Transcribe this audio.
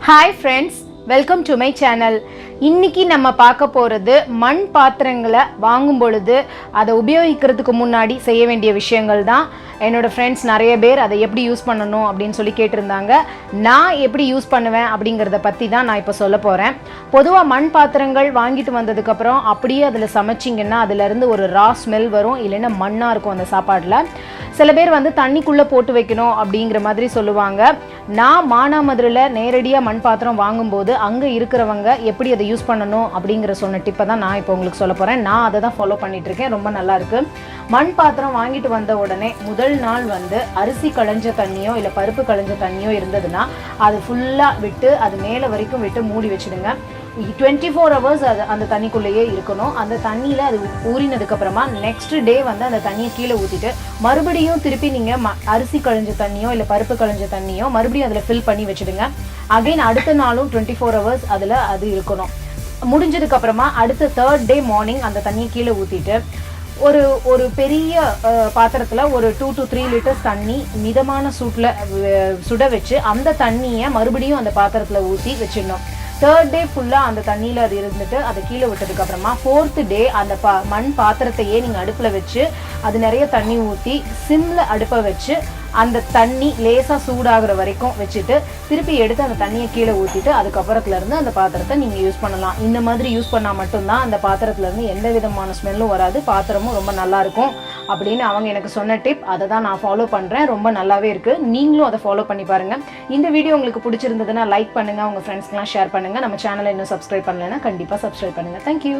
Hi friends, welcome to my channel. இன்னைக்கு நம்ம பார்க்க போறது மண் பாத்திரங்களை வாங்கும் பொழுது அதை உபயோகிக்கிறதுக்கு முன்னாடி செய்ய வேண்டிய விஷயங்கள் தான். என்னோட ஃப்ரெண்ட்ஸ் நிறைய பேர் அதை எப்படி யூஸ் பண்ணணும் அப்படின்னு சொல்லி கேட்டிருந்தாங்க. நான் எப்படி யூஸ் பண்ணுவேன் அப்படிங்கிறத பற்றி தான் நான் இப்போ சொல்ல போகிறேன். பொதுவாக மண் பாத்திரங்கள் வாங்கிட்டு வந்ததுக்கப்புறம் அப்படியே அதில் சமைச்சிங்கன்னா அதுலேருந்து ஒரு ரா ஸ்மெல் வரும், இல்லைன்னா மண்ணாக இருக்கும் அந்த சாப்பாட்டில். சில பேர் தண்ணிக்குள்ளே போட்டு வைக்கணும் அப்படிங்கிற மாதிரி சொல்லுவாங்க. நான் மானாமதுரையில் நேரடியாக மண் பாத்திரம் வாங்கும்போது அங்கே இருக்கிறவங்க எப்படி அதை யூஸ் பண்ணணும் அப்படிங்கிற சொன்ன டிப்பை தான் நான் இப்போ உங்களுக்கு சொல்ல போகிறேன். நான் அதை தான் ஃபாலோ பண்ணிகிட்ருக்கேன். ரொம்ப நல்லாயிருக்கு. மண் பாத்திரம் வாங்கிட்டு வந்த உடனே முதல் நாள் அரிசி களைஞ்ச தண்ணியோ இல்லை பருப்பு களைஞ்ச தண்ணியோ இருந்ததுன்னா அது ஃபுல்லாக விட்டு அது மேலே வரைக்கும் விட்டு மூடி வச்சுடுங்க. 24 hours அது அந்த தண்ணிக்குள்ளேயே இருக்கணும். அந்த தண்ணியில் அது ஊறினதுக்கப்புறமா நெக்ஸ்ட் டே அந்த தண்ணியை கீழே ஊற்றிட்டு மறுபடியும் திருப்பி நீங்கள் அரிசி களைஞ்ச தண்ணியோ இல்லை பருப்பு களைஞ்ச தண்ணியோ மறுபடியும் அதில் ஃபில் பண்ணி வச்சுடுங்க. அகைன் அடுத்த நாளும் 24 hours அதில் அது இருக்கணும். முடிஞ்சதுக்கப்புறமா அடுத்த 3rd day மார்னிங் அந்த தண்ணியை கீழே ஊற்றிட்டு ஒரு பெரிய பாத்திரத்தில் ஒரு 2 to 3 liters தண்ணி மிதமான சூட்டில் சுட வச்சு அந்த தண்ணியை மறுபடியும் அந்த பாத்திரத்தில் ஊற்றி வச்சிடணும். 3rd day ஃபுல்லாக அந்த தண்ணியில் அது இருந்துட்டு அதை கீழே விட்டதுக்கப்புறமா 4th day அந்த மண் பாத்திரத்தையே நீங்கள் அடுப்பில் வச்சு அது நிறைய தண்ணி ஊற்றி சிம்மில் அடுப்பை வச்சு அந்த தண்ணி லேசாக சூடாகிற வரைக்கும் வச்சுட்டு திருப்பி எடுத்து அந்த தண்ணியை கீழே ஊற்றிட்டு அதுக்கப்புறத்துலேருந்து அந்த பாத்திரத்தை நீங்கள் யூஸ் பண்ணலாம். இந்த மாதிரி யூஸ் பண்ணால் மட்டும்தான் அந்த பாத்திரத்துலேருந்து எந்த விதமான ஸ்மெல்லும் வராது, பாத்திரமும் ரொம்ப நல்லாயிருக்கும் அப்படின்னு அவங்க எனக்கு சொன்ன டிப். அதை தான் நான் ஃபாலோ பண்ணுறேன். ரொம்ப நல்லாவே இருக்குது. நீங்களும் அதை ஃபாலோ பண்ணி பாருங்கள். இந்த வீடியோ உங்களுக்கு பிடிச்சிருந்ததுன்னா லைக் பண்ணுங்கள், உங்கள் ஃப்ரெண்ட்ஸ்க்கெலாம் ஷேர் பண்ணுங்கள். நம்ம சேனலை இன்னும் சப்ஸ்கிரைப் பண்ணலைன்னா கண்டிப்பாக சப்ஸ்கிரைப் பண்ணுங்கள். தேங்க்யூ.